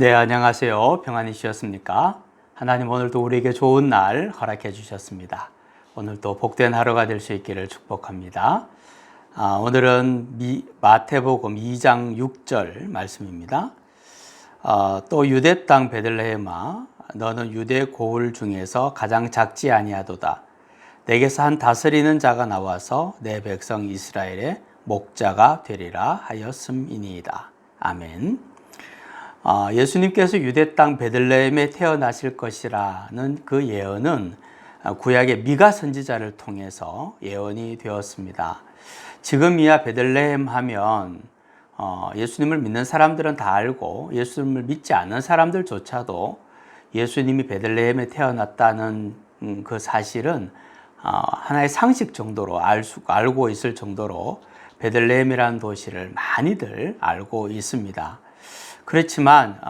네, 안녕하세요. 평안이셨습니까? 하나님 오늘도 우리에게 좋은 날 허락해 주셨습니다. 오늘도 복된 하루가 될 수 있기를 축복합니다. 오늘은 마태복음 2장 6절 말씀입니다. 또 유대 땅 베들레헴아, 너는 유대 고을 중에서 가장 작지 아니하도다. 내게서 한 다스리는 자가 나와서 내 백성 이스라엘의 목자가 되리라 하였음이니이다. 아멘. 예수님께서 유대 땅 베들레헴에 태어나실 것이라는 그 예언은 구약의 미가 선지자를 통해서 예언이 되었습니다. 지금이야 베들레헴 하면 예수님을 믿는 사람들은 다 알고 예수님을 믿지 않는 사람들조차도 예수님이 베들레헴에 태어났다는 그 사실은 하나의 상식 정도로 알고 있을 정도로 베들레헴이라는 도시를 많이들 알고 있습니다. 그렇지만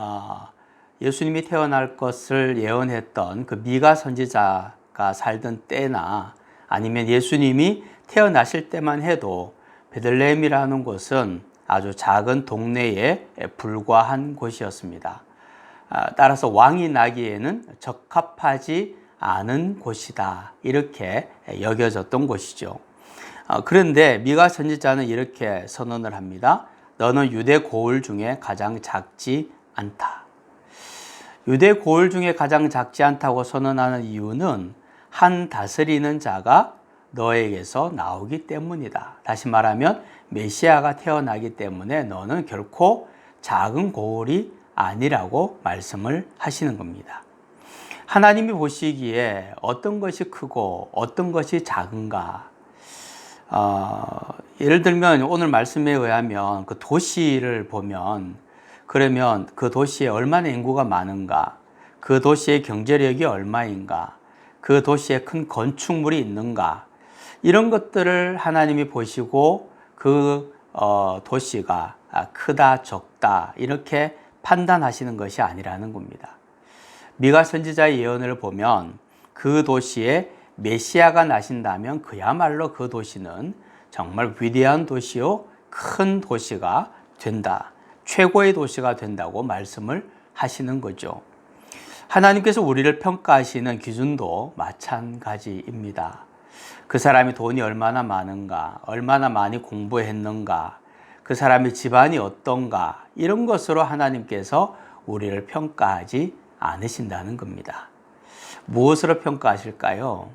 예수님이 태어날 것을 예언했던 그 미가 선지자가 살던 때나 아니면 예수님이 태어나실 때만 해도 베들레헴이라는 곳은 아주 작은 동네에 불과한 곳이었습니다. 따라서 왕이 나기에는 적합하지 않은 곳이다, 이렇게 여겨졌던 곳이죠. 그런데 미가 선지자는 이렇게 선언을 합니다. 너는 유대 고을 중에 가장 작지 않다. 유대 고을 중에 가장 작지 않다고 선언하는 이유는 한 다스리는 자가 너에게서 나오기 때문이다. 다시 말하면 메시아가 태어나기 때문에 너는 결코 작은 고을이 아니라고 말씀을 하시는 겁니다. 하나님이 보시기에 어떤 것이 크고 어떤 것이 작은가? 예를 들면 오늘 말씀에 의하면 그 도시를 보면, 그러면 그 도시에 얼마나 인구가 많은가, 그 도시의 경제력이 얼마인가, 그 도시에 큰 건축물이 있는가, 이런 것들을 하나님이 보시고 그 도시가 크다 적다 이렇게 판단하시는 것이 아니라는 겁니다. 미가 선지자의 예언을 보면 그 도시에 메시아가 나신다면 그야말로 그 도시는 정말 위대한 도시요, 큰 도시가 된다, 최고의 도시가 된다고 말씀을 하시는 거죠. 하나님께서 우리를 평가하시는 기준도 마찬가지입니다. 그 사람이 돈이 얼마나 많은가, 얼마나 많이 공부했는가, 그 사람의 집안이 어떤가, 이런 것으로 하나님께서 우리를 평가하지 않으신다는 겁니다. 무엇으로 평가하실까요?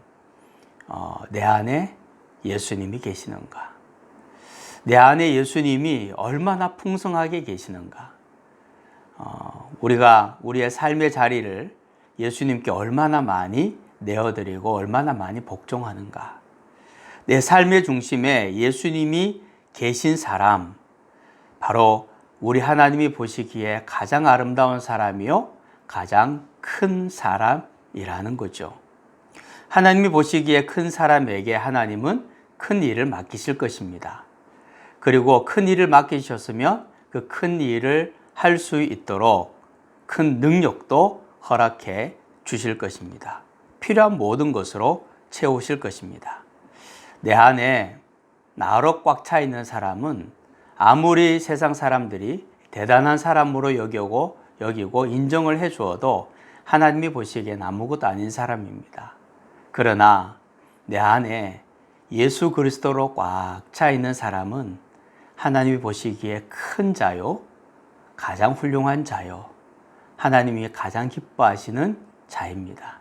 내 안에 예수님이 계시는가? 내 안에 예수님이 얼마나 풍성하게 계시는가? 우리가 우리의 삶의 자리를 예수님께 얼마나 많이 내어드리고 얼마나 많이 복종하는가? 내 삶의 중심에 예수님이 계신 사람, 바로 우리 하나님이 보시기에 가장 아름다운 사람이요, 가장 큰 사람이라는 거죠. 하나님이 보시기에 큰 사람에게 하나님은 큰 일을 맡기실 것입니다. 그리고 큰 일을 맡기셨으면 그 큰 일을 할 수 있도록 큰 능력도 허락해 주실 것입니다. 필요한 모든 것으로 채우실 것입니다. 내 안에 나로 꽉 차 있는 사람은 아무리 세상 사람들이 대단한 사람으로 여기고 인정을 해 주어도 하나님이 보시기엔 아무것도 아닌 사람입니다. 그러나 내 안에 예수 그리스도로 꽉 차 있는 사람은 하나님이 보시기에 큰 자요, 가장 훌륭한 자요, 하나님이 가장 기뻐하시는 자입니다.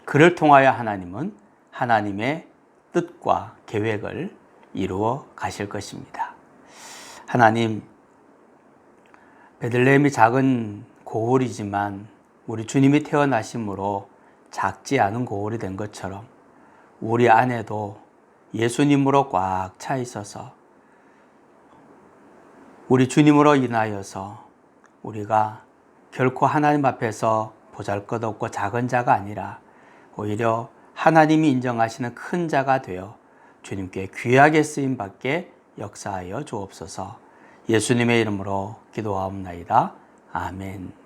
그를 통하여 하나님은 하나님의 뜻과 계획을 이루어 가실 것입니다. 하나님, 베들레헴이 작은 고을이지만 우리 주님이 태어나심으로 작지 않은 고을이 된 것처럼 우리 안에도 예수님으로 꽉 차 있어서 우리 주님으로 인하여서 우리가 결코 하나님 앞에서 보잘것없고 작은 자가 아니라 오히려 하나님이 인정하시는 큰 자가 되어 주님께 귀하게 쓰임받게 역사하여 주옵소서. 예수님의 이름으로 기도하옵나이다. 아멘.